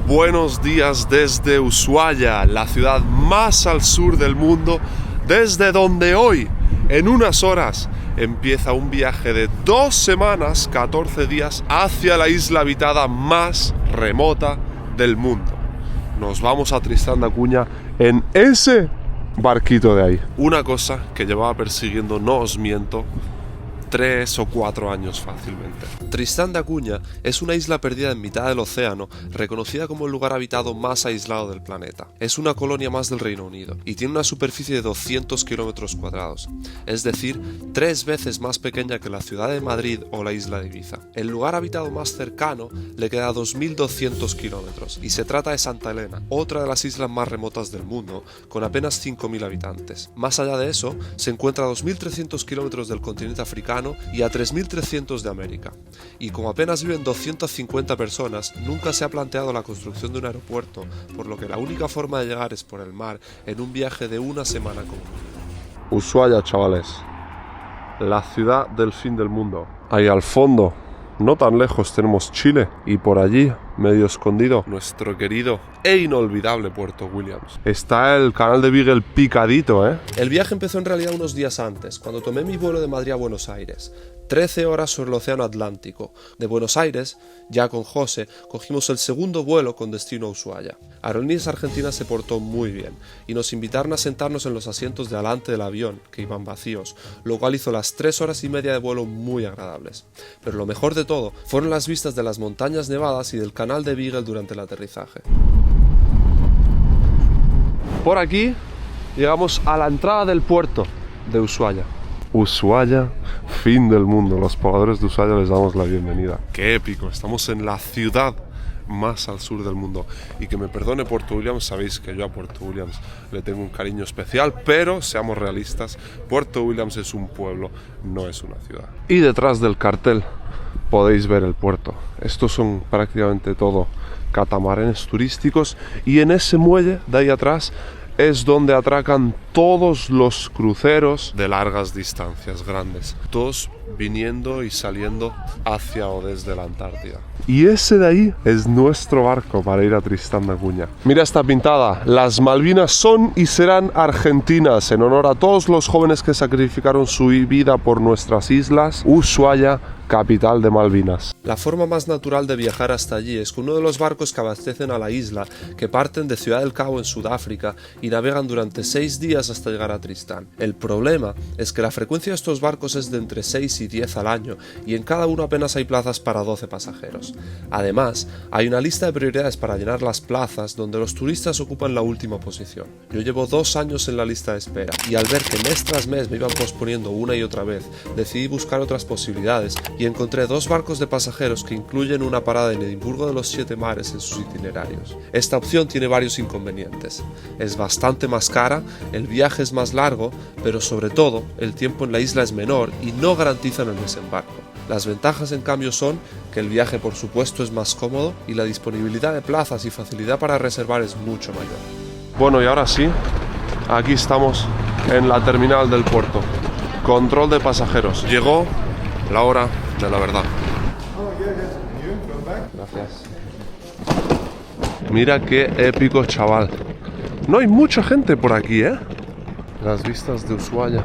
Buenos días desde Ushuaia, la ciudad más al sur del mundo, desde donde hoy, en unas horas, empieza un viaje de 2 semanas, 14 días, hacia la isla habitada más remota del mundo. Nos vamos a Tristán da Cunha en ese barquito de ahí. Una cosa que llevaba persiguiendo, no os miento, 3 o 4 años fácilmente. Tristán da Cunha es una isla perdida en mitad del océano, reconocida como el lugar habitado más aislado del planeta. Es una colonia más del Reino Unido y tiene una superficie de 200 kilómetros cuadrados, es decir, 3 veces más pequeña que la ciudad de Madrid o la isla de Ibiza. El lugar habitado más cercano le queda a 2.200 kilómetros y se trata de Santa Elena, otra de las islas más remotas del mundo, con apenas 5.000 habitantes. Más allá de eso, se encuentra a 2.300 kilómetros del continente africano y a 3.300 de América. Y como apenas viven 250 personas, nunca se ha planteado la construcción de un aeropuerto, por lo que la única forma de llegar es por el mar en un viaje de 1 semana como mínimo. Ushuaia, chavales, la ciudad del fin del mundo. Ahí al fondo, no tan lejos, tenemos Chile y por allí, medio escondido, nuestro querido e inolvidable Puerto Williams. Está el canal de Beagle picadito, ¿eh? El viaje empezó en realidad unos días antes, cuando tomé mi vuelo de Madrid a Buenos Aires. 13 horas sobre el océano Atlántico. De Buenos Aires, ya con José, cogimos el segundo vuelo con destino a Ushuaia. Aerolíneas Argentinas se portó muy bien y nos invitaron a sentarnos en los asientos de adelante del avión, que iban vacíos, lo cual hizo las 3 horas y media de vuelo muy agradables. Pero lo mejor de todo fueron las vistas de las montañas nevadas y del canal de Beagle durante el aterrizaje. Por aquí llegamos a la entrada del puerto de Ushuaia. Ushuaia, fin del mundo. Los pobladores de Ushuaia les damos la bienvenida. ¡Qué épico! Estamos en la ciudad más al sur del mundo. Y que me perdone Puerto Williams, sabéis que yo a Puerto Williams le tengo un cariño especial, pero seamos realistas, Puerto Williams es un pueblo, no es una ciudad. Y detrás del cartel podéis ver el puerto. Estos son prácticamente todo catamaranes turísticos y en ese muelle de ahí atrás es donde atracan todos los cruceros de largas distancias grandes, todos viniendo y saliendo hacia o desde la Antártida. Y ese de ahí es nuestro barco para ir a Tristán da Cunha. Mira esta pintada: las Malvinas son y serán argentinas, en honor a todos los jóvenes que sacrificaron su vida por nuestras islas. Ushuaia, capital de Malvinas. La forma más natural de viajar hasta allí es con uno de los barcos que abastecen a la isla, que parten de Ciudad del Cabo en Sudáfrica y navegan durante 6 días hasta llegar a Tristán. El problema es que la frecuencia de estos barcos es de entre 6 y 10 al año y en cada uno apenas hay plazas para 12 pasajeros. Además, hay una lista de prioridades para llenar las plazas donde los turistas ocupan la última posición. Yo llevo 2 años en la lista de espera y al ver que mes tras mes me iban posponiendo una y otra vez, decidí buscar otras posibilidades y encontré 2 barcos de pasajeros que incluyen una parada en Edimburgo de los 7 mares en sus itinerarios. Esta opción tiene varios inconvenientes. Es bastante más cara, el viaje es más largo, pero sobre todo el tiempo en la isla es menor y no garantizan el desembarco. Las ventajas en cambio son que el viaje por supuesto es más cómodo y la disponibilidad de plazas y facilidad para reservar es mucho mayor. Bueno, y ahora sí, aquí estamos en la terminal del puerto. Control de pasajeros. Llegó la hora de la verdad. Gracias. Mira qué épico, chaval. No hay mucha gente por aquí, ¿eh? Las vistas de Ushuaia,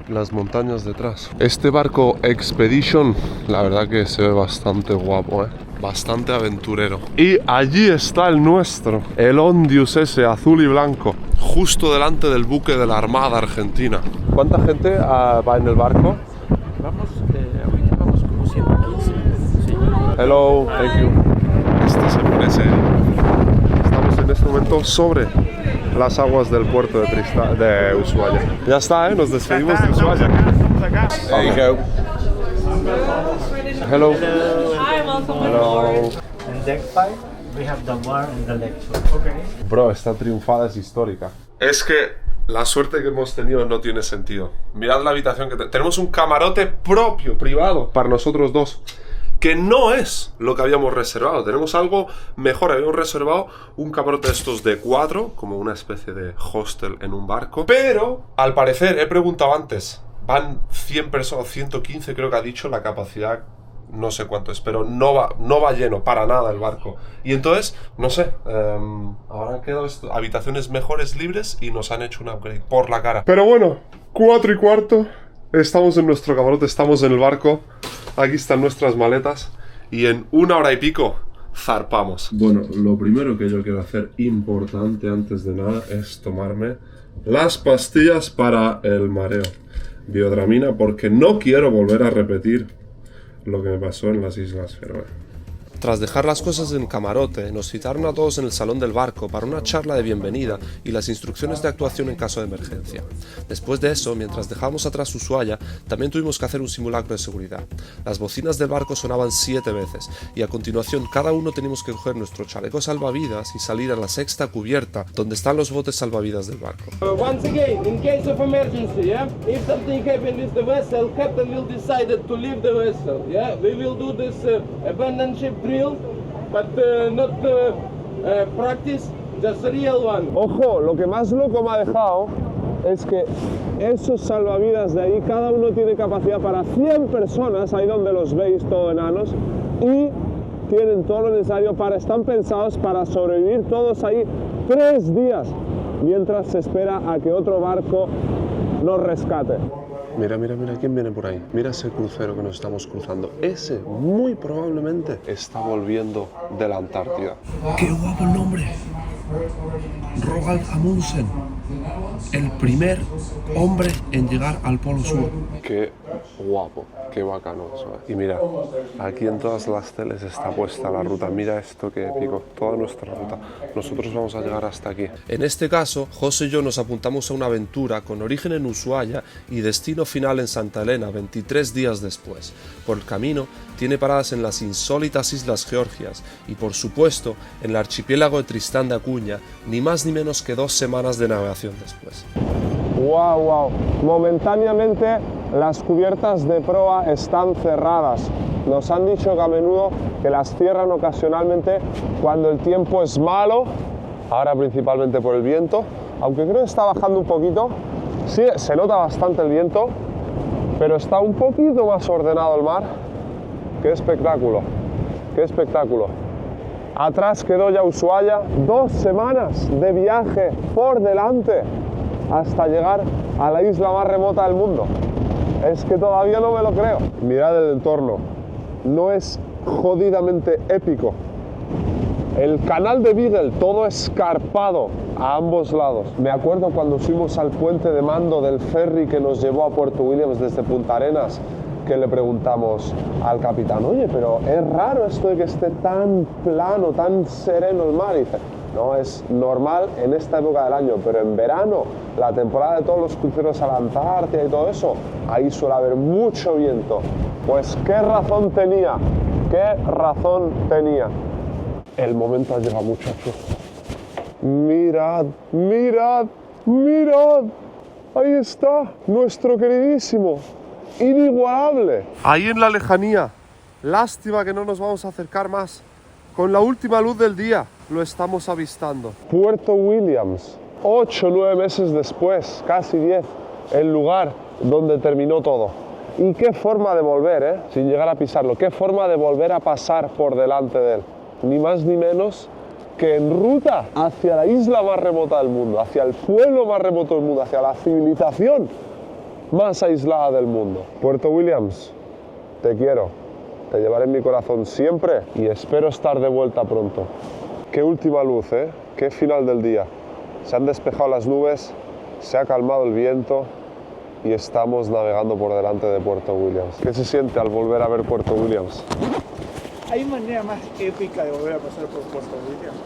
las montañas detrás. Este barco Expedition, la verdad que se ve bastante guapo, ¿eh? Bastante aventurero. Y allí está el nuestro, el Ondius ese, azul y blanco, justo delante del buque de la Armada Argentina. ¿Cuánta gente va en el barco? Ahorita vamos como 115. Sí. Hello, thank you. Este es el precio. Estamos en este momento sobre las aguas del puerto de Ushuaia. Ya está, ¿eh? Nos despedimos de Ushuaia. There you go. Hello. Hi, welcome. Hello. En deck 5 we have the bar and the lecture. Okay. Bro, esta triunfada es histórica. Es que la suerte que hemos tenido no tiene sentido. Mirad la habitación que tenemos, un camarote propio, privado, para nosotros dos, que no es lo que habíamos reservado. Tenemos algo mejor. Habíamos reservado un camarote de estos de 4, como una especie de hostel en un barco. Pero, al parecer, he preguntado antes, van 100 personas, 115 creo que ha dicho la capacidad no sé cuánto es, pero no va lleno para nada el barco. Y entonces, no sé, ahora han quedado habitaciones mejores libres y nos han hecho un upgrade por la cara. Pero bueno, 4:15, estamos en nuestro camarote, estamos en el barco, aquí están nuestras maletas y en 1 hora y pico zarpamos. Bueno, lo primero que yo quiero hacer, importante antes de nada, es tomarme las pastillas para el mareo. Biodramina, porque no quiero volver a repetir lo que me pasó en las Islas Feroe. Tras dejar las cosas en el camarote, nos citaron a todos en el salón del barco para una charla de bienvenida y las instrucciones de actuación en caso de emergencia. Después de eso, mientras dejábamos atrás Ushuaia, también tuvimos que hacer un simulacro de seguridad. Las bocinas del barco sonaban 7 veces y a continuación cada uno teníamos que coger nuestro chaleco salvavidas y salir a la 6ª cubierta, donde están los botes salvavidas del barco. Once again, in case of emergency, yeah, if something happens with the vessel, captain will decide to leave the vessel. Yeah, we will do this abandoned ship drill, but not practice, just a real one. Ojo, lo que más loco me ha dejado es que esos salvavidas de ahí, cada uno tiene capacidad para 100 personas, ahí donde los veis, todo enanos, y tienen todo lo necesario están pensados para sobrevivir todos ahí 3 días, mientras se espera a que otro barco nos rescate. Mira, mira, mira quién viene por ahí. Mira ese crucero que nos estamos cruzando. Ese, muy probablemente, está volviendo de la Antártida. ¡Qué guapo el nombre! Roald Amundsen, el primer hombre en llegar al Polo Sur. Qué guapo, qué bacano eso. Y mira, aquí en todas las teles está puesta la ruta. Mira esto que épico, toda nuestra ruta. Nosotros vamos a llegar hasta aquí. En este caso, José y yo nos apuntamos a una aventura con origen en Ushuaia y destino final en Santa Elena 23 días después. Por el camino, tiene paradas en las insólitas Islas Georgias y, por supuesto, en el archipiélago de Tristán de Acuña, ni más ni menos que 2 semanas de navegación después. ¡Wow, wow! Momentáneamente las cubiertas de proa están cerradas. Nos han dicho que a menudo que las cierran ocasionalmente cuando el tiempo es malo, ahora principalmente por el viento, aunque creo que está bajando un poquito. Sí, se nota bastante el viento, pero está un poquito más ordenado el mar. ¡Qué espectáculo! ¡Qué espectáculo! Atrás quedó ya Ushuaia, 2 semanas de viaje por delante hasta llegar a la isla más remota del mundo. Es que todavía no me lo creo. Mirad el entorno, no es jodidamente épico. El canal de Beagle, todo escarpado a ambos lados. Me acuerdo cuando fuimos al puente de mando del ferry que nos llevó a Puerto Williams desde Punta Arenas, que le preguntamos al capitán, oye, pero es raro esto de que esté tan plano, tan sereno el mar. Y dice, no, es normal en esta época del año, pero en verano, la temporada de todos los cruceros a la Antártida y todo eso, ahí suele haber mucho viento. Pues qué razón tenía, qué razón tenía. El momento ha llegado, muchachos. Mirad, mirad, mirad. Ahí está, nuestro queridísimo, inigualable. Ahí en la lejanía. Lástima que no nos vamos a acercar más. Con la última luz del día lo estamos avistando. Puerto Williams, 8 o 9 meses después, casi 10, el lugar donde terminó todo. Y qué forma de volver, sin llegar a pisarlo, qué forma de volver a pasar por delante de él. Ni más ni menos que en ruta hacia la isla más remota del mundo, hacia el pueblo más remoto del mundo, hacia la civilización más aislada del mundo. Puerto Williams, te quiero, te llevaré en mi corazón siempre y espero estar de vuelta pronto. Qué última luz, qué final del día. Se han despejado las nubes, se ha calmado el viento y estamos navegando por delante de Puerto Williams. ¿Qué se siente al volver a ver Puerto Williams? ¿Hay manera más épica de volver a pasar por Puerto Williams?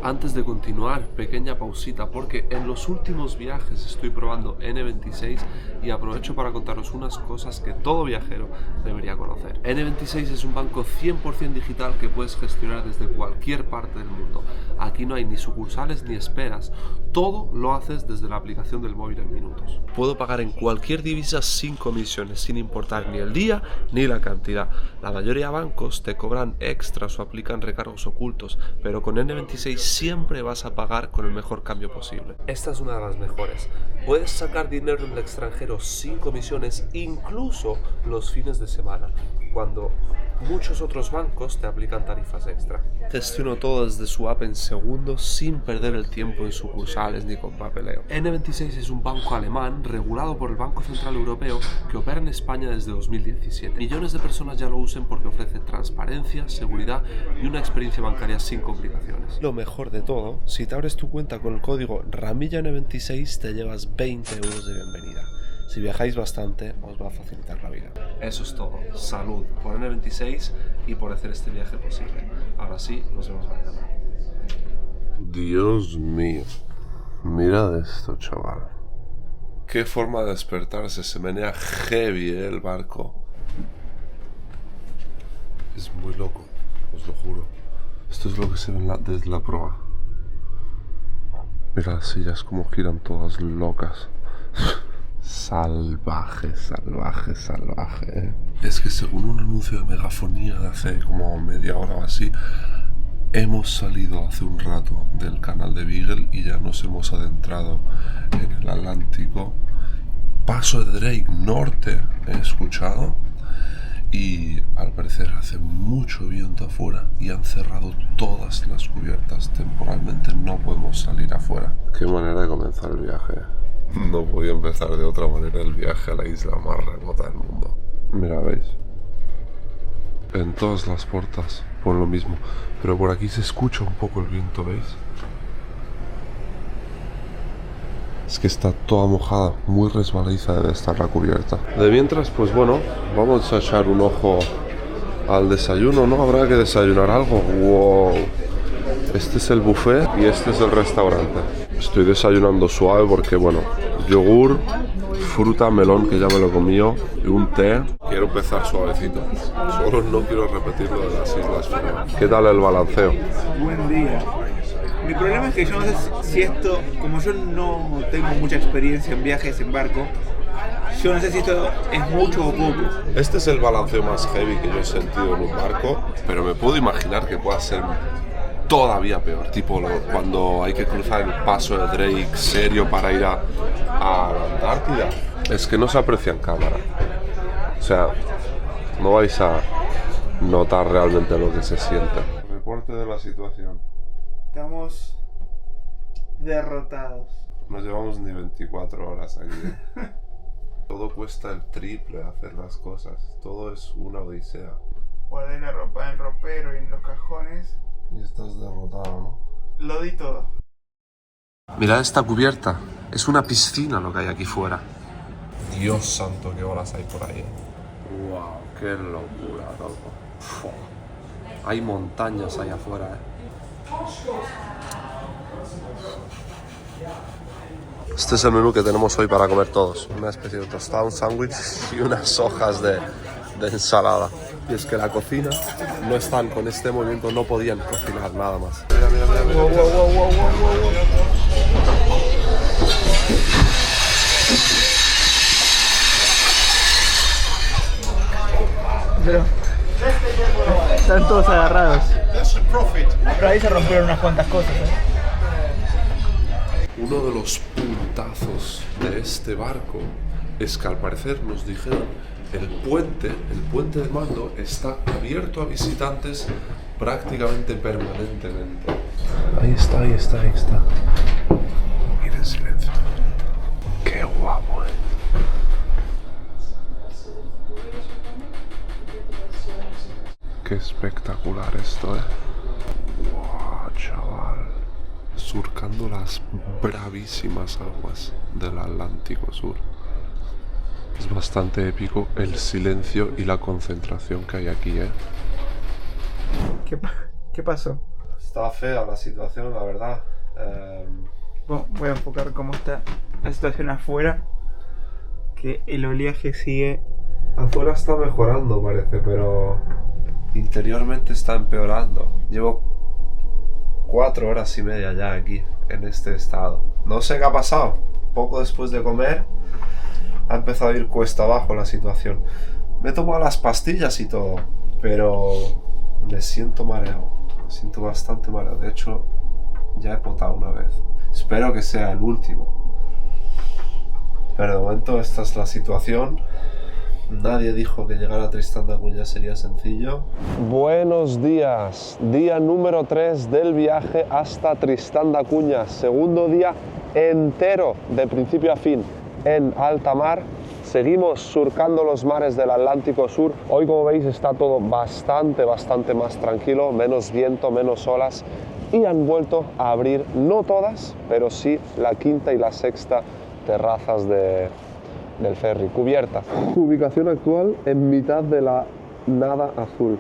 Antes de continuar, pequeña pausita, porque en los últimos viajes estoy probando N26 y aprovecho para contaros unas cosas que todo viajero debería conocer. N26 es un banco 100% digital que puedes gestionar desde cualquier parte del mundo. Aquí no hay ni sucursales ni esperas. Todo lo haces desde la aplicación del móvil en minutos. Puedo pagar en cualquier divisa sin comisiones, sin importar ni el día ni la cantidad. La mayoría de bancos te cobran extras o aplican recargos ocultos, pero con N26 siempre vas a pagar con el mejor cambio posible. Esta es una de las mejores. Puedes sacar dinero en el extranjero sin comisiones, incluso los fines de semana, cuando muchos otros bancos te aplican tarifas extra. Gestiono todo desde su app en segundos sin perder el tiempo en sucursales ni con papeleo. N26 es un banco alemán regulado por el Banco Central Europeo que opera en España desde 2017. Millones de personas ya lo usan porque ofrece transparencia, seguridad y una experiencia bancaria sin complicaciones. Lo mejor de todo, si te abres tu cuenta con el código RAMILLAN26 te llevas 20 euros de bienvenida. Si viajáis bastante, os va a facilitar la vida. Eso es todo. Salud por N26 y por hacer este viaje posible. Ahora sí, nos vemos mañana. Dios mío. Mirad esto, chaval. Qué forma de despertarse. Se menea heavy, el barco. Es muy loco, os lo juro. Esto es lo que se ve desde la proa. Mira las sillas como giran todas locas. Salvaje, salvaje, salvaje. Es que según un anuncio de megafonía de hace como media hora o así, hemos salido hace un rato del canal de Beagle y ya nos hemos adentrado en el Atlántico. Paso de Drake norte he escuchado y al parecer hace mucho viento afuera y han cerrado todas las cubiertas. Temporalmente no podemos salir afuera. Qué manera de comenzar el viaje. No podía empezar de otra manera el viaje a la isla más remota del mundo. Mira, ¿veis? En todas las puertas, por lo mismo. Pero por aquí se escucha un poco el viento, ¿veis? Es que está toda mojada, muy resbaladiza debe estar la cubierta. De mientras, pues bueno, vamos a echar un ojo al desayuno, ¿no? Habrá que desayunar algo. ¡Wow! Este es el buffet y este es el restaurante. Estoy desayunando suave porque, bueno, yogur, fruta, melón, que ya me lo he comido, y un té. Quiero empezar suavecito. Solo no quiero repetir lo de las Islas Feroe. ¿Qué tal el balanceo? Buen día. Mi problema es que yo no sé si esto, como yo no tengo mucha experiencia en viajes en barco, yo no sé si esto es mucho o poco. Este es el balanceo más heavy que yo he sentido en un barco, pero me puedo imaginar que pueda ser todavía peor, tipo cuando hay que cruzar el paso de Drake serio para ir a la Antártida. Es que no se aprecia en cámara, o sea, no vais a notar realmente lo que se siente. Reporte de la situación. Estamos derrotados. No llevamos ni 24 horas aquí. Todo cuesta el triple hacer las cosas, todo es una odisea. Guardé la ropa en el ropero y en los cajones. Y estás derrotado, ¿no? Lo di todo. Mirad esta cubierta. Es una piscina lo que hay aquí fuera. Dios santo, qué olas hay por ahí. Wow, qué locura, loco. Uf. Hay montañas ahí afuera, Este es el menú que tenemos hoy para comer todos. Una especie de tostado, un sándwich y unas hojas de ensalada. Y es que la cocina no están con este movimiento, no podían cocinar nada más. Mira, mira, mira, mira. Pero están todos agarrados. Pero ahí se rompieron unas cuantas cosas, Uno de los puntazos de este barco es que al parecer nos dijeron el puente de mando está abierto a visitantes prácticamente permanentemente. Ahí está, ahí está, ahí está. Miren, silencio. Qué guapo, Qué espectacular esto, Wow, chaval. Surcando las bravísimas aguas del Atlántico Sur. Es bastante épico el silencio y la concentración que hay aquí, ¿Qué pasó? Está fea la situación, la verdad. Bueno, voy a enfocar cómo está la situación afuera. Que el oleaje sigue. Afuera está mejorando, parece, pero interiormente está empeorando. Llevo 4 horas y media ya aquí, en este estado. No sé qué ha pasado. Poco después de comer ha empezado a ir cuesta abajo la situación. Me he tomado las pastillas y todo, pero me siento mareado. Me siento bastante mareado. De hecho, ya he potado una vez. Espero que sea el último. Pero de momento esta es la situación. Nadie dijo que llegar a Tristán da Cunha sería sencillo. Buenos días. Día número 3 del viaje hasta Tristán da Cunha. Segundo día entero, de principio a fin, en alta mar. Seguimos surcando los mares del Atlántico Sur. Hoy, como veis, está todo bastante más tranquilo, menos viento, menos olas. Y han vuelto a abrir, no todas, pero sí la quinta y la sexta terrazas del ferry, cubierta. Ubicación actual en mitad de la nada azul.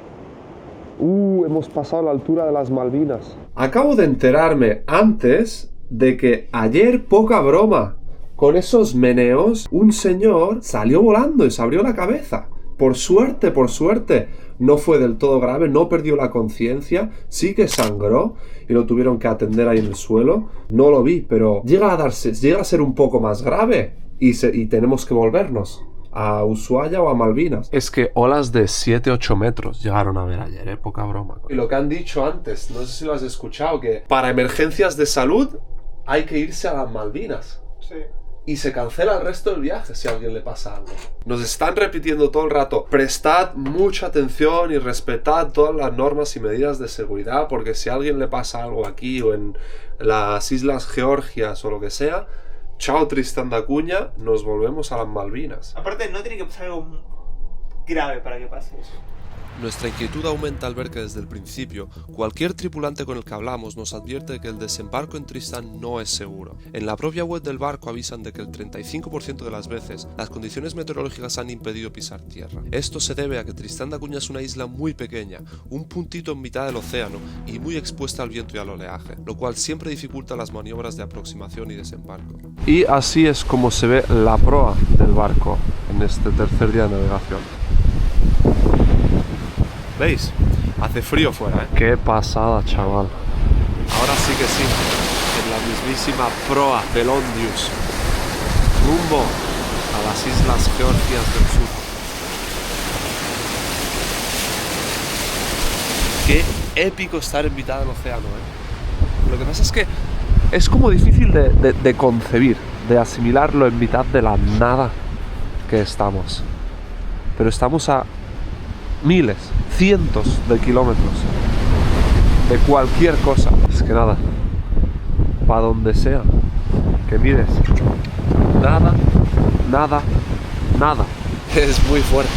Hemos pasado la altura de las Malvinas. Acabo de enterarme antes de que ayer, poca broma, con esos meneos, un señor salió volando y se abrió la cabeza. Por suerte, no fue del todo grave, no perdió la conciencia, sí que sangró y lo tuvieron que atender ahí en el suelo. No lo vi, pero llega a ser un poco más grave y tenemos que volvernos a Ushuaia o a Malvinas. Es que olas de 7-8 metros llegaron a ver ayer, poca broma. Y lo que han dicho antes, no sé si lo has escuchado, que para emergencias de salud hay que irse a las Malvinas. Sí. Y se cancela el resto del viaje si a alguien le pasa algo. Nos están repitiendo todo el rato: prestad mucha atención y respetad todas las normas y medidas de seguridad, porque si a alguien le pasa algo aquí o en las Islas Georgias o lo que sea, chao Tristán da Cunha, nos volvemos a las Malvinas. Aparte, no tiene que pasar algo grave para que pase eso. Nuestra inquietud aumenta al ver que desde el principio cualquier tripulante con el que hablamos nos advierte de que el desembarco en Tristán no es seguro. En la propia web del barco avisan de que el 35% de las veces las condiciones meteorológicas han impedido pisar tierra. Esto se debe a que Tristán da Cunha es una isla muy pequeña, un puntito en mitad del océano y muy expuesta al viento y al oleaje, lo cual siempre dificulta las maniobras de aproximación y desembarco. Y así es como se ve la proa del barco en este tercer día de navegación. ¿Veis? Hace frío fuera, ¿eh? ¡Qué pasada, chaval! Ahora sí que sí, en la mismísima proa del Ondius, rumbo a las Islas Georgias del Sur. ¡Qué épico estar en mitad del océano, eh! Lo que pasa es que es como difícil de concebir, de asimilarlo en mitad de la nada que estamos. Pero estamos a miles, cientos de kilómetros de cualquier cosa. Es que nada, para donde sea que mires, nada. Es muy fuerte.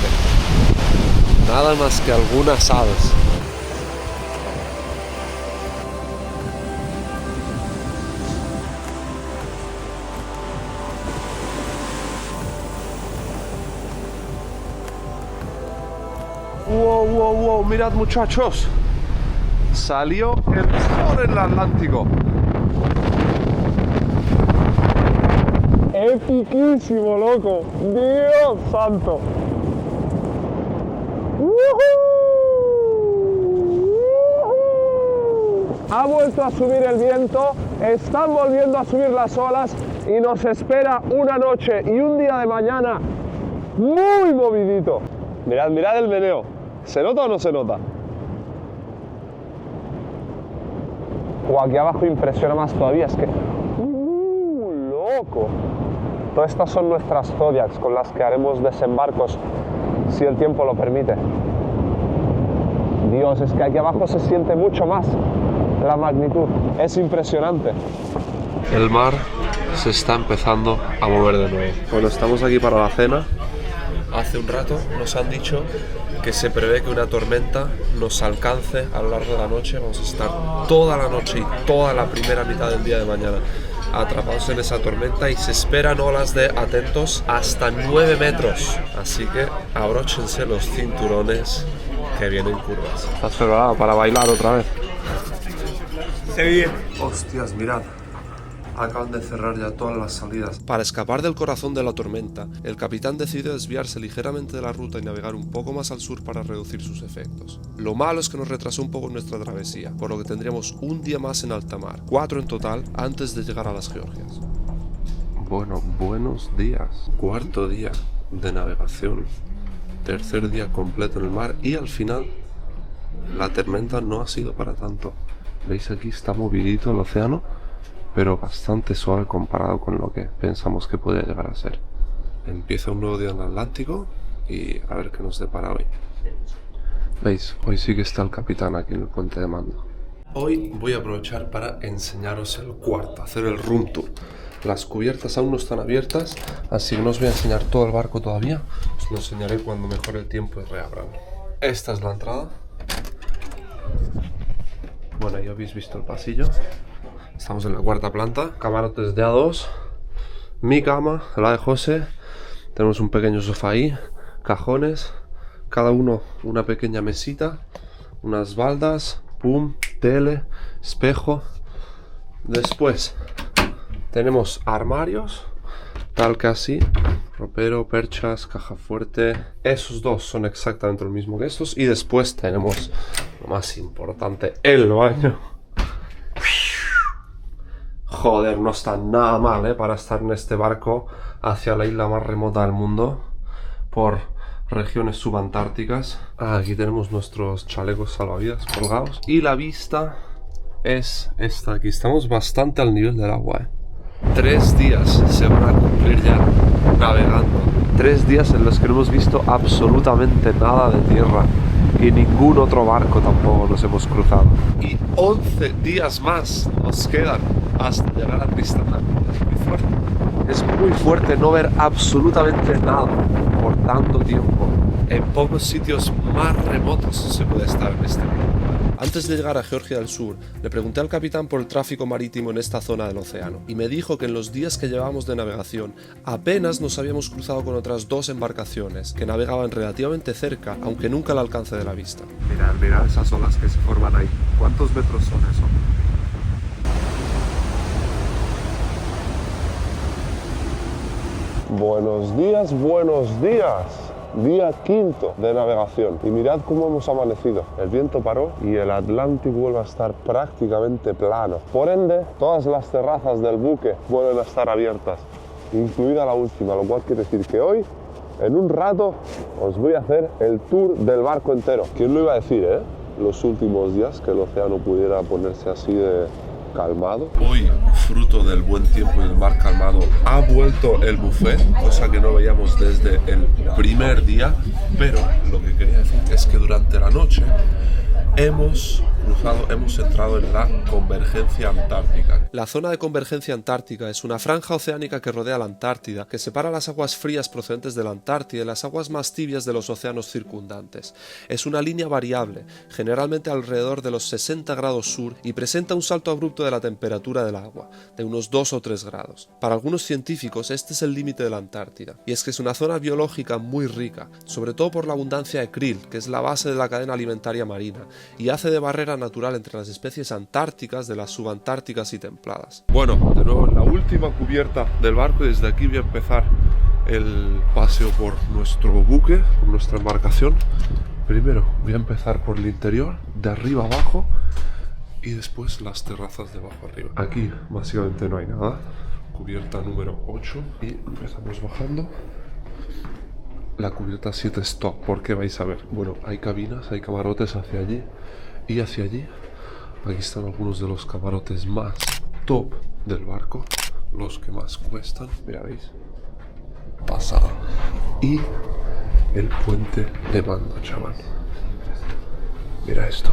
Nada más que algunas aves. Wow, mirad muchachos, salió el sol en el Atlántico. Epiquísimo, loco, Dios santo. Ha vuelto a subir el viento, están volviendo a subir las olas y nos espera una noche y un día de mañana muy movidito. Mirad el meneo. ¿Se nota o no se nota? Aquí abajo impresiona más todavía, es que... ¡loco! Todas estas son nuestras Zodiacs con las que haremos desembarcos, si el tiempo lo permite. Dios, es que aquí abajo se siente mucho más la magnitud. Es impresionante. El mar se está empezando a mover de nuevo. Bueno, estamos aquí para la cena. Hace un rato nos han dicho que se prevé que una tormenta nos alcance a lo largo de la noche. Vamos a estar toda la noche y toda la primera mitad del día de mañana atrapados en esa tormenta y se esperan olas de, atentos, hasta 9 metros. Así que abróchense los cinturones que vienen curvas. ¿Estás preparado para bailar otra vez? Se viene. Hostias, mirad. Acaban de cerrar ya todas las salidas. Para escapar del corazón de la tormenta, el capitán decidió desviarse ligeramente de la ruta y navegar un poco más al sur para reducir sus efectos. Lo malo es que nos retrasó un poco nuestra travesía, por lo que tendríamos un día más en alta mar, 4 en total, antes de llegar a las Georgias. Bueno, buenos días. Cuarto día de navegación. Tercer día completo en el mar y al final la tormenta no ha sido para tanto. ¿Veis? Aquí está movidito el océano, pero bastante suave comparado con lo que pensamos que podía llegar a ser. Empieza un nuevo día en el Atlántico y a ver qué nos depara hoy. ¿Veis? Hoy sí que está el capitán aquí en el puente de mando. Hoy voy a aprovechar para enseñaros el cuarto, hacer el room tour. Las cubiertas aún no están abiertas, así que no os voy a enseñar todo el barco todavía. Os lo enseñaré cuando mejore el tiempo y reabran. Esta es la entrada. Bueno, ya habéis visto el pasillo. Estamos en la cuarta planta. Camarotes de A2. Mi cama, la de José. Tenemos un pequeño sofá ahí. Cajones. Cada uno una pequeña mesita. Unas baldas. Pum. Tele. Espejo. Después tenemos armarios. Tal que así. Ropero, perchas, caja fuerte. Esos dos son exactamente lo mismo que estos. Y después tenemos lo más importante, el baño. Joder, no está nada mal, para estar en este barco hacia la isla más remota del mundo, por regiones subantárticas. Aquí tenemos nuestros chalecos salvavidas colgados. Y la vista es esta. Aquí estamos bastante al nivel del agua, 3 días se van a cumplir ya navegando. 3 días en los que no hemos visto absolutamente nada de tierra. Y ningún otro barco tampoco nos hemos cruzado. Y 11 días más nos quedan hasta llegar a Tristán. Es muy fuerte no ver absolutamente nada por tanto tiempo. En pocos sitios más remotos se puede estar en este mundo. Antes de llegar a Georgia del Sur, le pregunté al capitán por el tráfico marítimo en esta zona del océano y me dijo que en los días que llevábamos de navegación apenas nos habíamos cruzado con otras 2 embarcaciones que navegaban relativamente cerca, aunque nunca al alcance de la vista. Mirad esas olas que se forman ahí. ¿Cuántos metros son eso? Buenos días, buenos días. Día quinto de navegación y mirad cómo hemos amanecido. El viento paró y el Atlántico vuelve a estar prácticamente plano. Por ende, todas las terrazas del buque vuelven a estar abiertas, incluida la última, lo cual quiere decir que hoy, en un rato, os voy a hacer el tour del barco entero. ¿Quién lo iba a decir, los últimos días, que el océano pudiera ponerse así de calmado? Hoy, fruto del buen tiempo y del mar calmado, ha vuelto el buffet, cosa que no veíamos desde el primer día, pero lo que quería decir es que durante la noche hemos entrado en la convergencia antártica. La zona de convergencia antártica es una franja oceánica que rodea la Antártida, que separa las aguas frías procedentes de la Antártida y las aguas más tibias de los océanos circundantes. Es una línea variable, generalmente alrededor de los 60 grados sur, y presenta un salto abrupto de la temperatura del agua, de unos 2 o 3 grados. Para algunos científicos este es el límite de la Antártida, y es que es una zona biológica muy rica, sobre todo por la abundancia de krill, que es la base de la cadena alimentaria marina, y hace de barrera natural entre las especies antárticas de las subantárticas y templadas. Bueno, de nuevo en la última cubierta del barco, y desde aquí voy a empezar el paseo por nuestro buque, por nuestra embarcación. Primero voy a empezar por el interior, de arriba abajo, y después las terrazas de abajo arriba. Aquí básicamente no hay nada. Cubierta número 8 y empezamos bajando. La cubierta 7 es top, porque vais a ver, bueno, hay cabinas, hay camarotes hacia allí y hacia allí. Aquí están algunos de los camarotes más top del barco, los que más cuestan. Mira, veis, pasada. Y el puente de mando, chaval. Mira esto.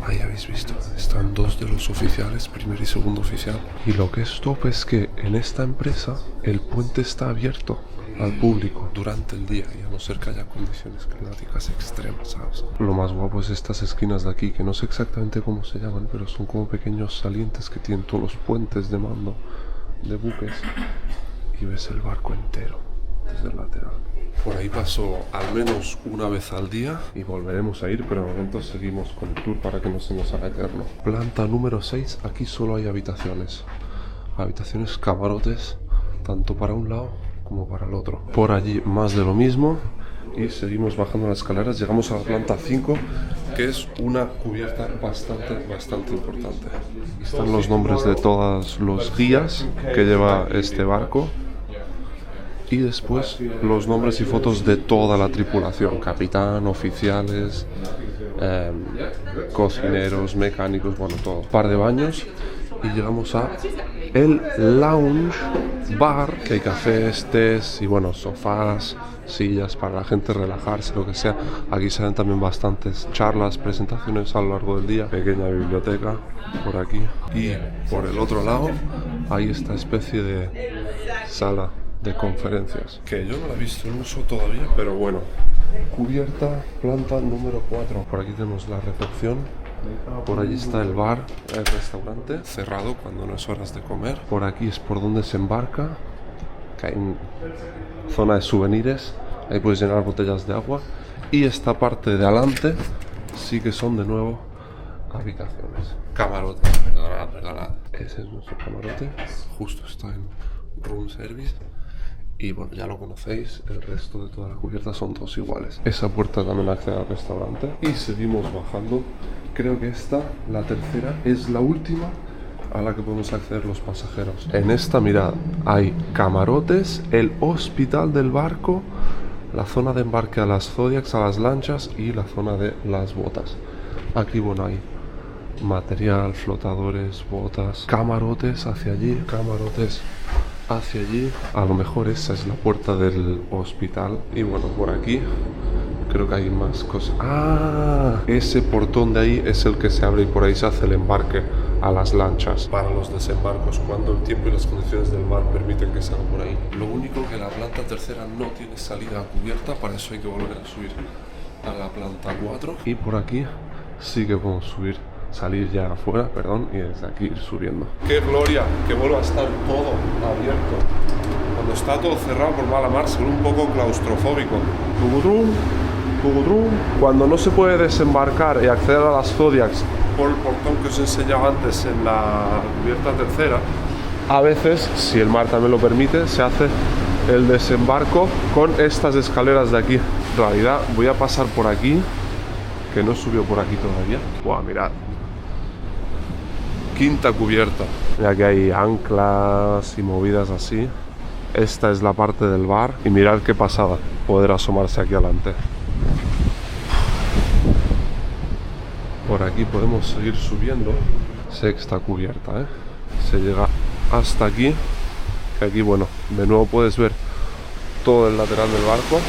Ahí habéis visto, están 2 de los oficiales, primer y segundo oficial. Y lo que es top es que en esta empresa el puente está abierto al público durante el día, y a no ser que haya condiciones climáticas extremas, ¿sabes? Lo más guapo es estas esquinas de aquí, que no sé exactamente cómo se llaman, pero son como pequeños salientes que tienen todos los puentes de mando de buques, y ves el barco entero. Este es el lateral. Por ahí paso al menos una vez al día y volveremos a ir, pero de momento seguimos con el tour para que no se nos haga eterno. Planta número 6, aquí solo hay habitaciones. Habitaciones, camarotes, tanto para un lado como para el otro. Por allí más de lo mismo y seguimos bajando las escaleras. Llegamos a la planta 5, que es una cubierta bastante importante. Están los nombres de todos los guías que lleva este barco. Y después los nombres y fotos de toda la tripulación, capitán, oficiales, cocineros, mecánicos, bueno, todo. Un par de baños y llegamos a el lounge bar, que hay cafés, tés y bueno, sofás, sillas para la gente relajarse, lo que sea. Aquí se dan también bastantes charlas, presentaciones a lo largo del día. Pequeña biblioteca por aquí. Y por el otro lado hay esta especie de sala de conferencias, que yo no la he visto en uso todavía, pero bueno. Cubierta, planta número 4. Por aquí tenemos la recepción. Por allí está el bar, el restaurante, cerrado cuando no es horas de comer. Por aquí es por donde se embarca, que hay zona de souvenirs, ahí puedes llenar botellas de agua. Y esta parte de adelante sí que son de nuevo habitaciones. Camarote, perdonad. Ese es nuestro camarote, justo está en room service. Y bueno, ya lo conocéis, el resto de toda la cubierta son todos iguales. Esa puerta también accede al restaurante. Y seguimos bajando. Creo que esta, la tercera, es la última a la que podemos acceder los pasajeros. En esta, mirad, hay camarotes, el hospital del barco, la zona de embarque a las Zodiacs, a las lanchas y la zona de las botas. Aquí, bueno, hay material, flotadores, botas, camarotes hacia allí, camarotes hacia allí. A lo mejor esa es la puerta del hospital. Y bueno, por aquí creo que hay más cosas. ¡Ah! Ese portón de ahí es el que se abre y por ahí se hace el embarque a las lanchas para los desembarcos, cuando el tiempo y las condiciones del mar permiten que salga por ahí. Lo único que la planta tercera no tiene salida cubierta, para eso hay que volver a subir a la planta 4. Y por aquí sí que podemos subir, salir ya afuera, perdón, y desde aquí ir subiendo. ¡Qué gloria! Que vuelva a estar todo abierto. Cuando está todo cerrado por mala mar, se ve un poco claustrofóbico. Cuando no se puede desembarcar y acceder a las Zodiacs por el portón que os he enseñado antes en la cubierta tercera, a veces, si el mar también lo permite, se hace el desembarco con estas escaleras de aquí. En realidad voy a pasar por aquí, que no subió por aquí todavía. Buah, mirad. Quinta cubierta. Ya que hay anclas y movidas así. Esta es la parte del bar y mirad qué pasada poder asomarse aquí adelante. Por aquí podemos seguir subiendo. Sexta cubierta, se llega hasta aquí, que aquí, bueno, de nuevo puedes ver todo el lateral del barco,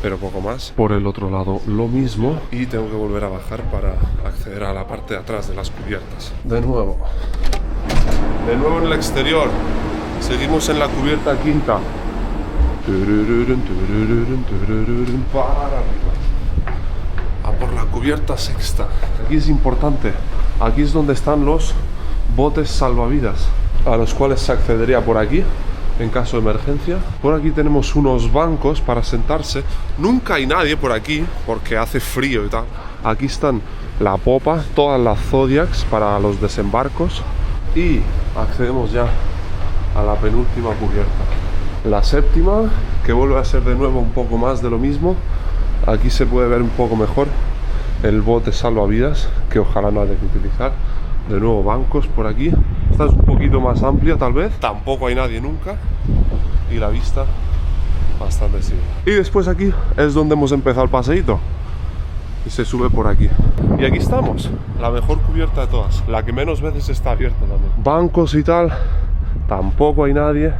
pero poco más. Por el otro lado lo mismo, y tengo que volver a bajar para acceder a la parte de atrás de las cubiertas. De nuevo en el exterior. Seguimos en la cubierta quinta. Para arriba. A por la cubierta sexta. Aquí es importante. Aquí es donde están los botes salvavidas, a los cuales se accedería por aquí en caso de emergencia. Por aquí tenemos unos bancos para sentarse. Nunca hay nadie por aquí porque hace frío y tal. Aquí están la popa, todas las Zodiacs para los desembarcos. Y accedemos ya a la penúltima cubierta, la séptima, que vuelve a ser de nuevo un poco más de lo mismo. Aquí se puede ver un poco mejor el bote salvavidas, que ojalá no haya que utilizar. De nuevo bancos por aquí. Esta es un poquito más amplia tal vez, tampoco hay nadie nunca, y la vista bastante simple. Y después aquí es donde hemos empezado el paseíto y se sube por aquí. Y aquí estamos, la mejor cubierta de todas, la que menos veces está abierta también. Bancos y tal, tampoco hay nadie.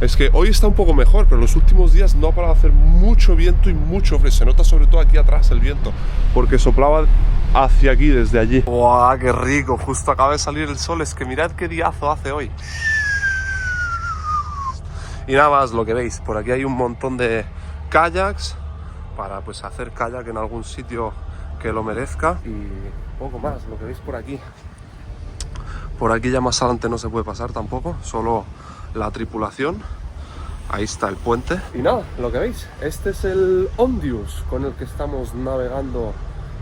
Es que hoy está un poco mejor, pero los últimos días no ha parado de hacer mucho viento y mucho frío. Se nota sobre todo aquí atrás el viento, porque soplaba hacia aquí desde allí. ¡Guau, qué rico! Justo acaba de salir el sol. Es que mirad qué diazo hace hoy. Y nada más, lo que veis, por aquí hay un montón de kayaks para pues hacer kayak en algún sitio que lo merezca. Y poco más, lo que veis por aquí. Por aquí ya más adelante no se puede pasar tampoco, solo la tripulación. Ahí está el puente. Y nada, lo que veis, este es el Ondius con el que estamos navegando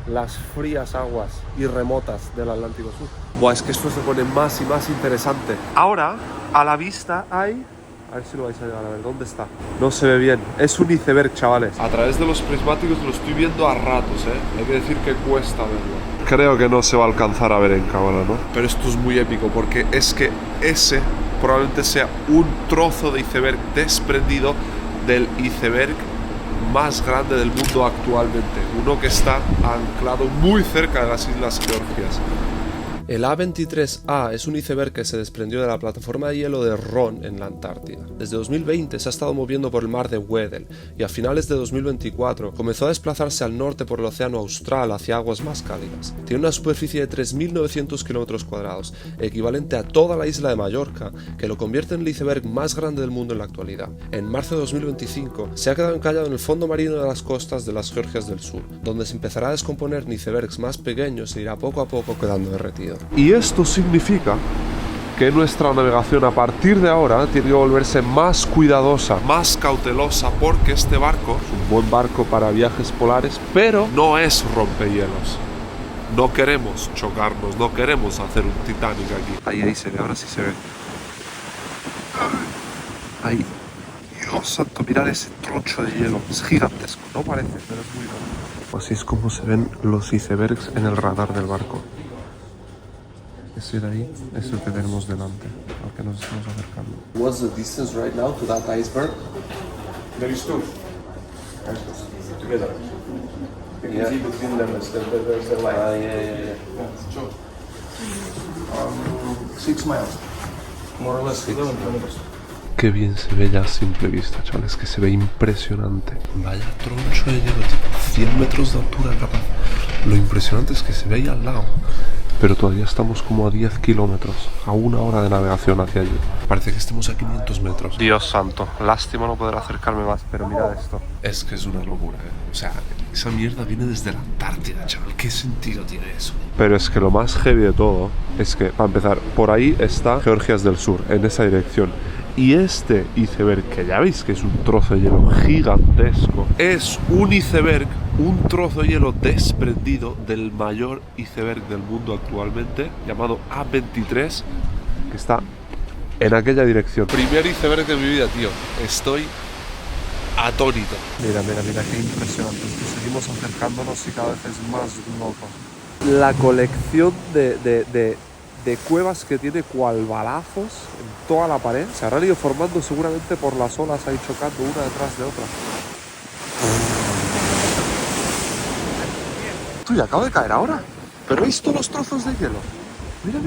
las frías aguas y remotas del Atlántico Sur. Buah, es que esto se pone más y más interesante. Ahora, a la vista hay... A ver si lo vais a llegar a ver, ¿dónde está? No se ve bien, es un iceberg, chavales. A través de los prismáticos lo estoy viendo a ratos, Hay que decir que cuesta verlo. Creo que no se va a alcanzar a ver en cámara, ¿no? Pero esto es muy épico porque es que ese probablemente sea un trozo de iceberg desprendido del iceberg más grande del mundo actualmente. Uno que está anclado muy cerca de las Islas Georgias. El A23A es un iceberg que se desprendió de la plataforma de hielo de Ron en la Antártida. Desde 2020 se ha estado moviendo por el mar de Weddell y a finales de 2024 comenzó a desplazarse al norte por el océano Austral hacia aguas más cálidas. Tiene una superficie de 3.900 km², equivalente a toda la isla de Mallorca, que lo convierte en el iceberg más grande del mundo en la actualidad. En marzo de 2025 se ha quedado encallado en el fondo marino de las costas de las Georgias del Sur, donde se empezará a descomponer en icebergs más pequeños e irá poco a poco quedando derretido. Y esto significa que nuestra navegación a partir de ahora tiene que volverse más cuidadosa, más cautelosa, porque este barco es un buen barco para viajes polares, pero no es rompehielos. No queremos chocarnos, no queremos hacer un Titanic aquí. Ahí se ve, ahora sí se ve. Ahí. Dios santo, mirad ese trocho de hielo. Es gigantesco, no parece, pero es muy grande. Así es como se ven los icebergs en el radar del barco. Ese de ahí es el que tenemos delante, al que nos estamos acercando. What's the distance right now to that iceberg? There is two. Together. You can see between them there's a line. Yeah. 6 miles. More or less 6 kilometers. Qué bien se ve ya a simple vista, chavales, que se ve impresionante. Vaya troncho de hielo, tipo 100 metros de altura capaz. Lo impresionante es que se ve ahí al lado, pero todavía estamos como a 10 kilómetros, a 1 hora de navegación hacia allí. Parece que estemos a 500 metros. Dios santo, lástima no poder acercarme más, pero mirad esto. Es que es una locura, O sea, esa mierda viene desde la Antártida, chaval. ¿Qué sentido tiene eso? Pero es que lo más heavy de todo es que, para empezar, por ahí está Georgias del Sur, en esa dirección. Y este iceberg, que ya veis que es un trozo de hielo gigantesco, es un iceberg, un trozo de hielo desprendido del mayor iceberg del mundo actualmente, llamado A23, que está en aquella dirección. Primer iceberg de mi vida, tío. Estoy atónito. Mira, qué impresionante. Seguimos acercándonos y cada vez es más loco. La colección de cuevas que tiene cual balazos en toda la pared se habrán ido formando seguramente por las olas ahí chocando una detrás de otra. Uy, acabo de caer ahora. ¿Pero veis todos los trozos de hielo? Mira.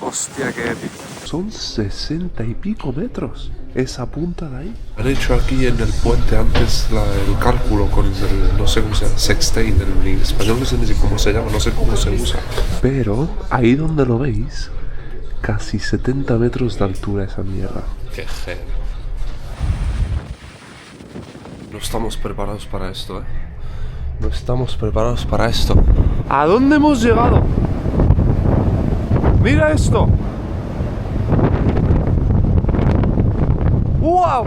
Hostia, qué épico. Son 60 y pico metros esa punta de ahí. Han hecho aquí en el puente antes el cálculo con el, no sé cómo se llama, sextain, en español no sé ni cómo se llama, no sé cómo se usa. Pero ahí donde lo veis, casi 70 metros de altura esa mierda. Qué gel. No estamos preparados para esto, No estamos preparados para esto. ¿A dónde hemos llegado? ¡Mira esto! ¡Wow!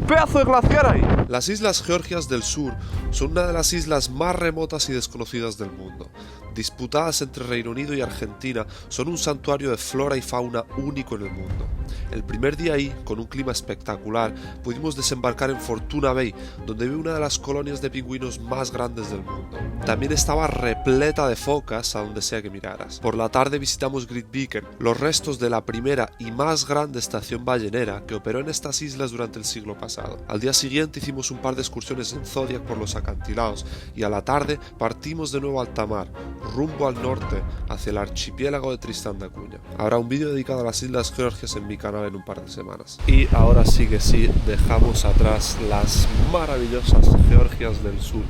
¡Pedazo de glaciar ahí! Las Islas Georgias del Sur son una de las islas más remotas y desconocidas del mundo. Disputadas entre Reino Unido y Argentina, son un santuario de flora y fauna único en el mundo. El primer día ahí, con un clima espectacular, pudimos desembarcar en Fortuna Bay, donde vive una de las colonias de pingüinos más grandes del mundo. También estaba repleta de focas a donde sea que miraras. Por la tarde visitamos Grytviken, los restos de la primera y más grande estación ballenera que operó en estas islas durante el siglo pasado. Al día siguiente hicimos un par de excursiones en Zodiac por los acantilados y a la tarde partimos de nuevo a alta mar, rumbo al norte, hacia el archipiélago de Tristán da Cunha. Habrá un vídeo dedicado a las Islas Georgias en mi canal en un par de semanas. Y ahora sí que sí, dejamos atrás las maravillosas Georgias del Sur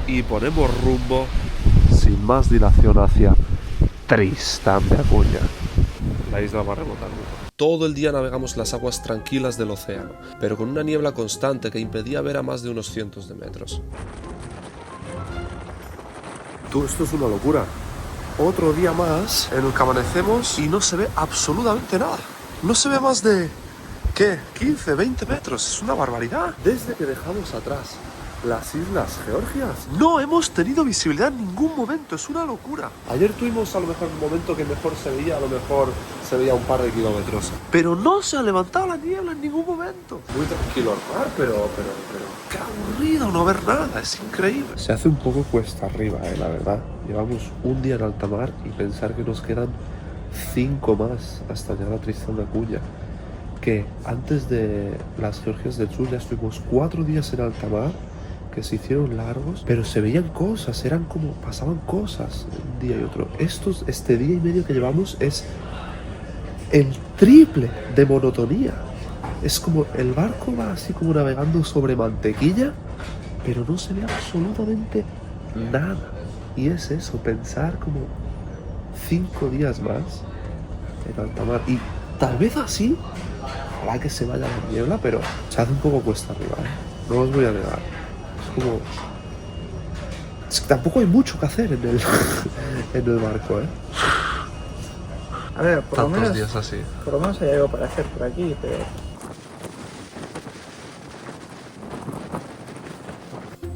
y ponemos rumbo, sin más dilación, hacia Tristán da Cunha, la isla más remota del mundo. Todo el día navegamos las aguas tranquilas del océano, pero con una niebla constante que impedía ver a más de unos cientos de metros. Esto es una locura. Otro día más en el que amanecemos y no se ve absolutamente nada. No se ve más de ¿Qué? 15, 20 metros, es una barbaridad. Desde que dejamos atrás las Islas Georgias, no hemos tenido visibilidad en ningún momento, es una locura. Ayer tuvimos a lo mejor un momento que mejor se veía, a lo mejor se veía un par de kilómetros. Pero no se ha levantado la niebla en ningún momento. Muy tranquilo al mar, pero qué aburrido no ver nada, es increíble. Se hace un poco cuesta arriba, la verdad. Llevamos un día en alta mar y pensar que nos quedan 5 más hasta llegar a Tristán de Acuña. Que antes de las Georgias del Sur ya estuvimos 4 días en alta mar, que se hicieron largos, pero se veían cosas, eran como, pasaban cosas un día y otro. Este día y medio que llevamos es el triple de monotonía. Es como el barco va así como navegando sobre mantequilla, pero no se ve absolutamente nada. Y es eso, pensar como 5 días más en alta mar. Y tal vez así, ojalá que se vaya la niebla, pero se hace un poco cuesta arriba, ¿eh? No os voy a negar. Como... Es que tampoco hay mucho que hacer en el barco, ¿eh? A ver, por lo menos días así. Por lo menos hay algo para hacer por aquí, pero...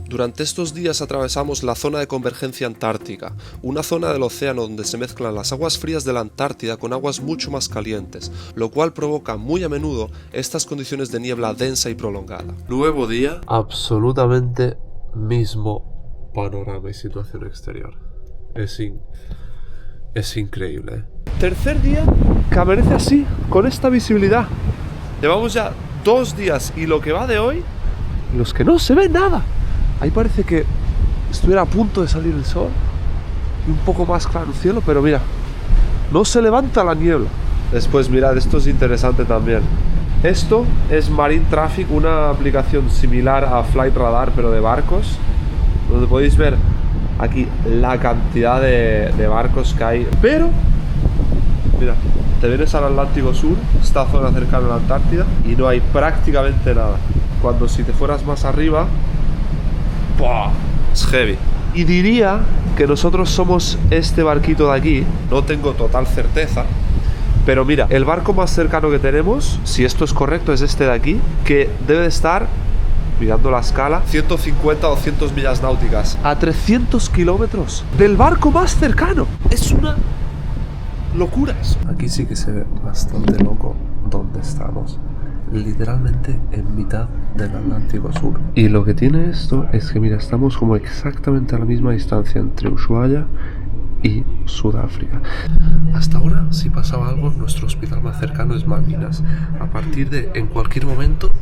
Durante estos días atravesamos la zona de convergencia antártica, una zona del océano donde se mezclan las aguas frías de la Antártida con aguas mucho más calientes, lo cual provoca muy a menudo estas condiciones de niebla densa y prolongada. Nuevo día, absolutamente mismo panorama y situación exterior. Es increíble, ¿eh? Tercer día que amanece así, con esta visibilidad. Llevamos ya 2 días y lo que va de hoy, en los que no se ve nada. Ahí parece que estuviera a punto de salir el sol y un poco más claro el cielo, pero mira, no se levanta la niebla. Después mirad, esto es interesante también. Esto es Marine Traffic, una aplicación similar a Flight Radar, pero de barcos, donde podéis ver aquí la cantidad de barcos que hay. Pero, mira, te vienes al Atlántico Sur, esta zona cercana a la Antártida, y no hay prácticamente nada. Cuando si te fueras más arriba, ¡buah!, es heavy. Y diría que nosotros somos este barquito de aquí, no tengo total certeza, pero mira, el barco más cercano que tenemos, si esto es correcto, es este de aquí, que debe de estar, mirando la escala, 150 o 200 millas náuticas, a 300 kilómetros del barco más cercano. Es una locura eso. Aquí sí que se ve bastante loco donde estamos. Literalmente en mitad del Atlántico Sur. Y lo que tiene esto es que, mira, estamos como exactamente a la misma distancia entre Ushuaia y Sudáfrica. Hasta ahora, si pasaba algo, nuestro hospital más cercano es Malvinas. A partir de, en cualquier momento,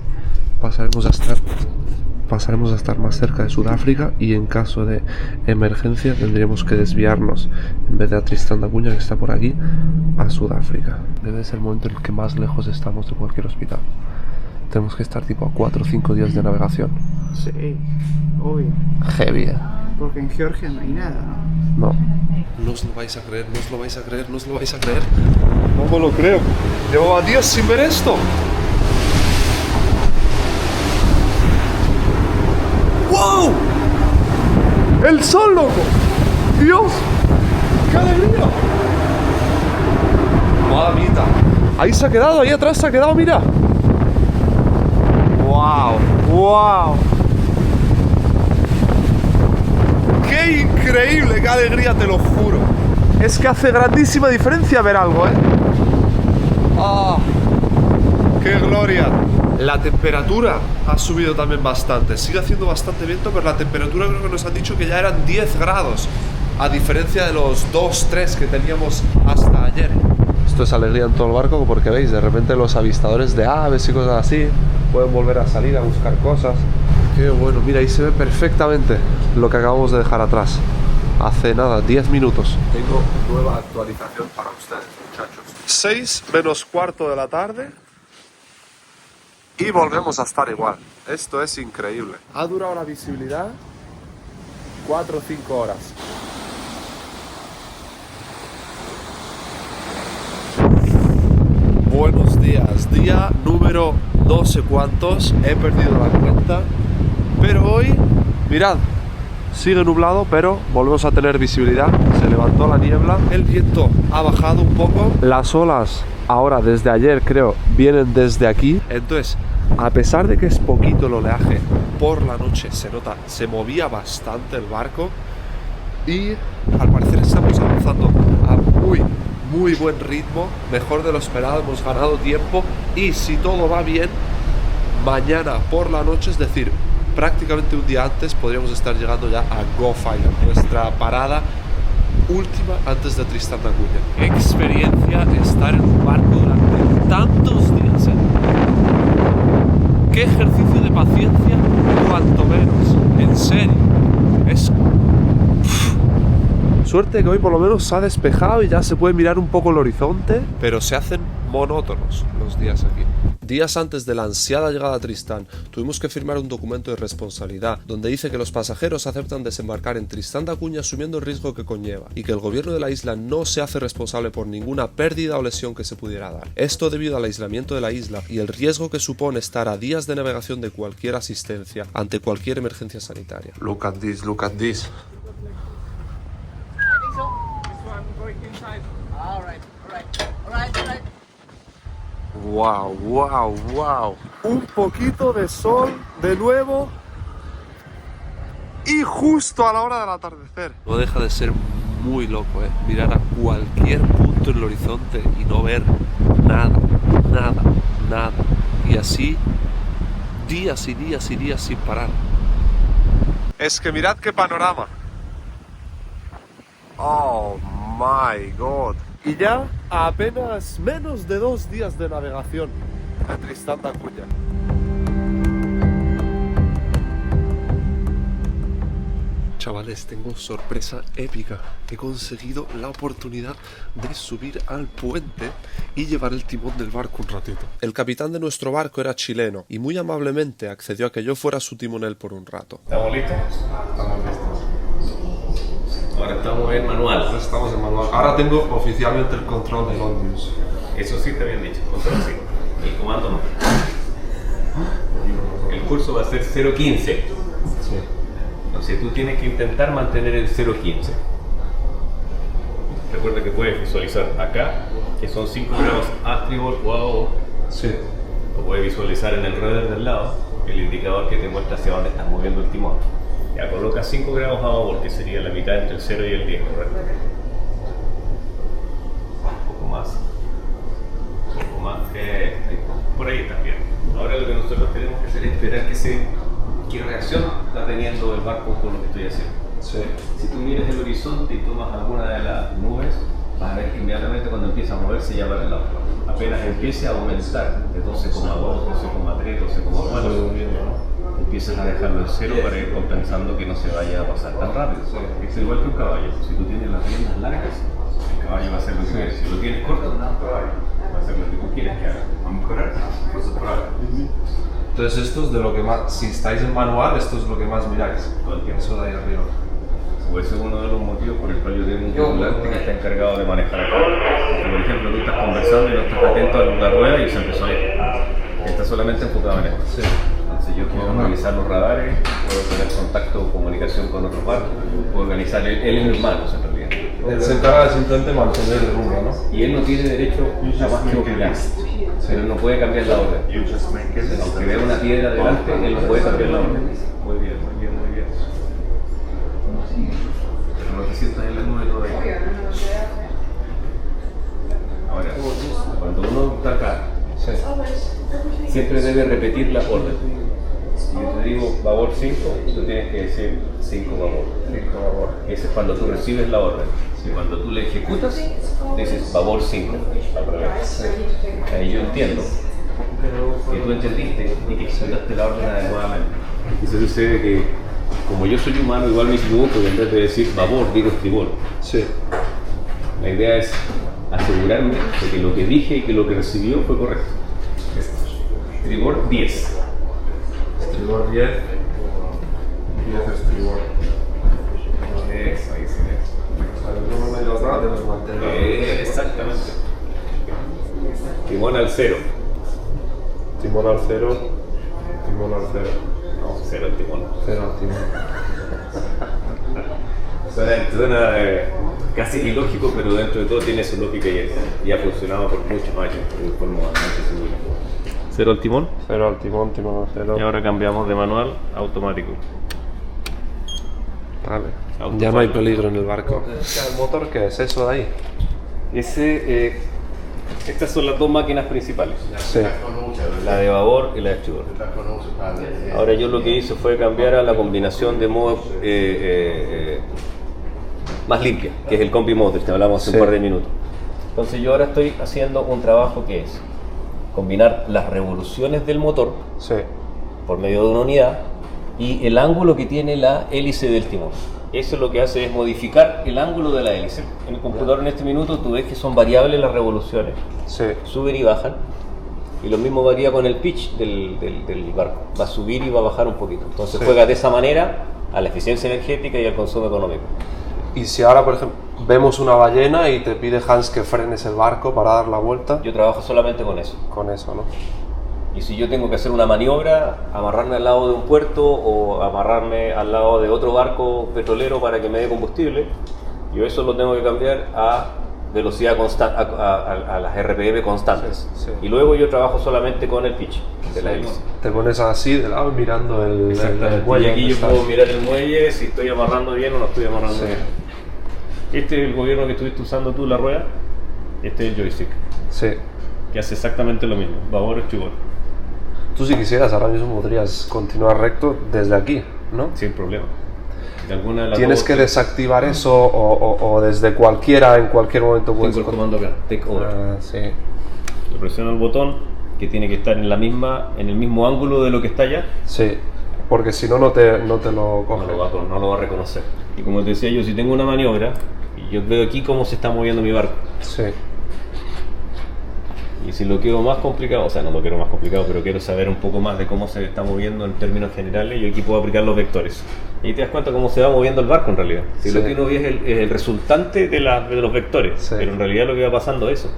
pasaremos a estar más cerca de Sudáfrica, y en caso de emergencia tendríamos que desviarnos, en vez de a Tristán de Acuña, que está por aquí, a Sudáfrica. Debe ser el momento en el que más lejos estamos de cualquier hospital. Tenemos que estar tipo a 4 o 5 días de navegación. Sí, obvio. Heavy, ¿eh? Porque en Georgia no hay nada, ¿no? No. No os lo vais a creer, no os lo vais a creer, no os lo vais a creer. No me lo creo. Llevaba días sin ver esto. ¡Wow! ¡El sol, loco! ¡Dios! ¡Qué alegría! Mamita. Ahí se ha quedado, ahí atrás se ha quedado, mira. ¡Wow! ¡Wow! ¡Qué increíble! ¡Qué alegría, te lo juro! Es que hace grandísima diferencia ver algo, ¿eh? ¡Ah! ¡Qué gloria! La temperatura ha subido también bastante. Sigue haciendo bastante viento, pero la temperatura creo que nos han dicho que ya eran 10 grados, a diferencia de los 2-3 que teníamos hasta ayer. Esto es alegría en todo el barco, porque veis, de repente los avistadores de aves y cosas así pueden volver a salir a buscar cosas. Qué bueno, mira, ahí se ve perfectamente lo que acabamos de dejar atrás. Hace nada, 10 minutos. Tengo nueva actualización para ustedes, muchachos. 6 menos cuarto de la tarde. Y volvemos a estar igual. Esto es increíble. Ha durado la visibilidad 4 o 5 horas. Buenos días. Día número no sé cuántos. He perdido la cuenta. Pero hoy, mirad, sigue nublado, pero volvemos a tener visibilidad. Se levantó la niebla. El viento ha bajado un poco. Las olas ahora desde ayer creo vienen desde aquí. Entonces, a pesar de que es poquito el oleaje, por la noche se nota, se movía bastante el barco y al parecer estamos avanzando a muy buen ritmo, mejor de lo esperado, hemos ganado tiempo y si todo va bien, mañana por la noche, es decir, prácticamente un día antes, podríamos estar llegando ya a Gough Island, nuestra parada última antes de Tristán da Cunha. Experiencia estar en un barco durante tantos días, ¿eh? Qué ejercicio de paciencia, cuanto menos, en serio. Es... Suerte que hoy por lo menos se ha despejado y ya se puede mirar un poco el horizonte, pero se hacen monótonos los días aquí. Días antes de la ansiada llegada a Tristán, tuvimos que firmar un documento de responsabilidad donde dice que los pasajeros aceptan desembarcar en Tristán da Cunha asumiendo el riesgo que conlleva y que el gobierno de la isla no se hace responsable por ninguna pérdida o lesión que se pudiera dar. Esto debido al aislamiento de la isla y el riesgo que supone estar a días de navegación de cualquier asistencia ante cualquier emergencia sanitaria. Look at this, look at this. Wow, wow, wow. Un poquito de sol de nuevo y justo a la hora del atardecer. No deja de ser muy loco, mirar a cualquier punto en el horizonte y no ver nada, nada, nada. Y así días y días y días sin parar. Es que mirad qué panorama. Oh my god. Y ya a apenas menos de 2 días de navegación a Tristán da Cunha. Chavales, tengo sorpresa épica. He conseguido la oportunidad de subir al puente y llevar el timón del barco un ratito. El capitán de nuestro barco era chileno y muy amablemente accedió a que yo fuera su timonel por un rato. ¿Estamos listos? Estamos listos. Ahora estamos en manual. Ahora estamos en manual. Ahora tengo oficialmente el control del on-use. Eso sí está bien dicho, control sí. El comando no. El curso va a ser 0.15. Sí. Entonces tú tienes que intentar mantener el 0.15. Recuerda que puedes visualizar acá, que son 5 grados astribor o a babor. Sí. Lo puedes visualizar en el rudder del lado, el indicador que te muestra hacia dónde estás moviendo el timón. Ya coloca 5 grados a babor, que sería la mitad entre el 0 y el 10, ¿correcto? Un poco más. Un poco más. Por ahí está bien. Ahora lo que nosotros tenemos que hacer es esperar qué reacción está teniendo el barco con lo que estoy haciendo. Sí. Si tú miras el horizonte y tomas alguna de las nubes, vas a ver que inmediatamente cuando empieza a moverse ya para el lado. Apenas empiece a aumentar de 12,2, 12,3, 12,4, empiezas a dejarlo en 0 para ir compensando que no se vaya a pasar tan rápido. Es igual que un caballo. Si tú tienes las riendas largas, el caballo va a hacer lo que quieres. Si lo tienes corto, va a hacer lo que tú quieres que haga. Entonces esto es de lo que más, si estáis en manual, esto es lo que más miráis. Todo el tiempo. Eso de ahí arriba. Pues ese es uno de los motivos por el cual yo tengo un tripulante que está encargado de manejar acá. Porque, por ejemplo, tú estás conversando y no estás atento a la rueda y se empezó a ir. Está solamente enfocado en esto. Sí. Entonces yo puedo revisar los radares, puedo tener contacto o comunicación con otros barcos, puedo organizar él en mis manos en realidad. Él se encarga de simplemente mantener el rumbo, ¿no? Y él no tiene derecho a más que opinar. Él no puede cambiar la orden. Aunque vea una piedra delante, él no puede cambiar la orden. Muy bien, muy bien, muy bien. Pero no te sientas en la nube todavía. Ahora, cuando uno está acá, siempre debe repetir la orden. Si yo te digo babor 5, tú tienes que decir 5 babor. 5 babor. Ese es cuando tú recibes la orden. Y cuando tú la ejecutas, dices babor 5. Al revés. Ahí yo entiendo que tú entendiste y que ejecutaste la orden adecuadamente. Y se sucede que, como yo soy humano, igual me equivoco y en vez de decir babor, digo estribor. Sí. La idea es asegurarme de que lo que dije y que lo que recibió fue correcto. Estribor 10. Estribor 10. 10 estribor. Eso, ahí sí. Exactamente. Timón al 0. Timón al 0. Timón al 0. No, 0 al timón. 0 al timón. Suena casi ilógico, pero dentro de todo tiene su lógica y ha funcionado por muchos años de forma bastante segura. Cero al timón. Cero al timón, timón a cero. Y ahora cambiamos de manual a automático. Vale. Ya no hay peligro en el barco. ¿El motor qué es? ¿Eso de ahí? Estas son las dos máquinas principales. Sí. La de babor y la de estribor. Ahora yo lo que hice fue cambiar a la combinación de modo más limpia, que es el Combi Mode, que hablamos hace un par de minutos. Entonces yo ahora estoy haciendo un trabajo que es combinar las revoluciones del motor por medio de una unidad y el ángulo que tiene la hélice del timón. Eso lo que hace es modificar el ángulo de la hélice. En el computador en este minuto tú ves que son variables las revoluciones, suben y bajan, y lo mismo varía con el pitch del barco, va a subir y va a bajar un poquito. Entonces juega de esa manera a la eficiencia energética y al consumo económico. Y si ahora, por ejemplo, vemos una ballena y te pide Hans que frenes el barco para dar la vuelta. Yo trabajo solamente con eso. Con eso, ¿no? Y si yo tengo que hacer una maniobra, amarrarme al lado de un puerto o amarrarme al lado de otro barco petrolero para que me dé combustible, yo eso lo tengo que cambiar a velocidad constante, a las RPM constantes. Y luego yo trabajo solamente con el pitch de la hélice. Te pones así de lado mirando el muelle. Y aquí yo puedo mirar el muelle si estoy amarrando bien o no estoy amarrando bien. Este es el gobierno que estuviste usando tú, la rueda. Este es el joystick. Que hace exactamente lo mismo, babor, estribor. Tú si quisieras ahora mismo podrías continuar recto desde aquí, ¿no? Sin problema. De alguna de las ¿Tienes que desactivar eso o desde cualquiera, en cualquier momento puedes? Tengo el comando acá, take over. Le presiono el botón que tiene que estar en el mismo ángulo de lo que está allá. Porque si no, no te lo coge. No lo va a reconocer. Y como te decía yo, si tengo una maniobra, y yo veo aquí cómo se está moviendo mi barco. Y si lo quiero más complicado, o sea, no lo quiero más complicado, pero quiero saber un poco más de cómo se está moviendo en términos generales, yo aquí puedo aplicar los vectores. Y ahí te das cuenta cómo se va moviendo el barco en realidad. Si lo que uno ve es el resultante de los vectores, pero en realidad lo que va pasando es eso.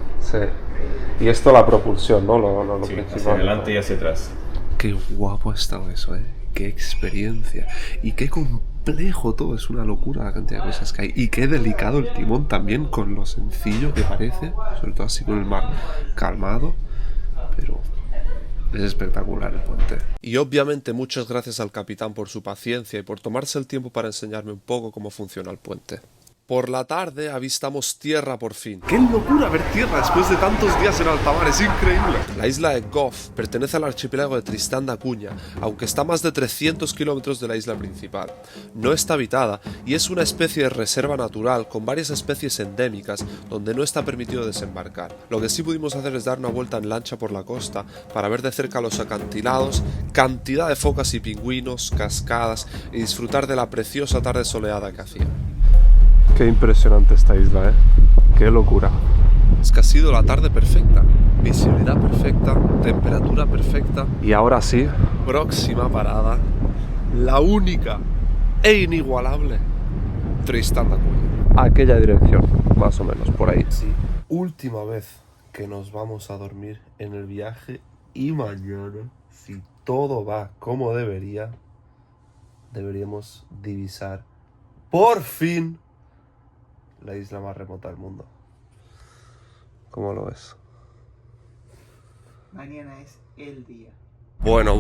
Y esto la propulsión, ¿no? Lo principal. Hacia adelante y hacia atrás. Qué guapo ha estado eso, qué experiencia. Y qué complejo todo, es una locura la cantidad de cosas que hay. Y qué delicado el timón también, con lo sencillo que parece, sobre todo así con el mar calmado, pero es espectacular el puente. Y obviamente muchas gracias al capitán por su paciencia y por tomarse el tiempo para enseñarme un poco cómo funciona el puente. Por la tarde avistamos tierra por fin. ¡Qué locura ver tierra después de tantos días en alta mar! ¡Es increíble! La isla de Gough pertenece al archipiélago de Tristán da Cunha, aunque está a más de 300 kilómetros de la isla principal. No está habitada y es una especie de reserva natural con varias especies endémicas donde no está permitido desembarcar. Lo que sí pudimos hacer es dar una vuelta en lancha por la costa para ver de cerca los acantilados, cantidad de focas y pingüinos, cascadas y disfrutar de la preciosa tarde soleada que hacía. Qué impresionante esta isla, qué locura. Es que ha sido la tarde perfecta, visibilidad perfecta, temperatura perfecta. Y ahora sí, próxima parada, la única e inigualable, Tristán da Cunha. Aquella dirección, más o menos, por ahí. Sí, última vez que nos vamos a dormir en el viaje y mañana, si todo va como debería, deberíamos divisar por fin la isla más remota del mundo. ¿Cómo lo ves? Mañana es el día. Bueno,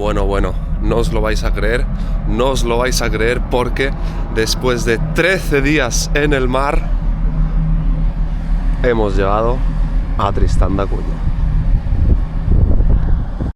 no os lo vais a creer, porque después de 13 días en el mar, hemos llegado a Tristán da Cunha.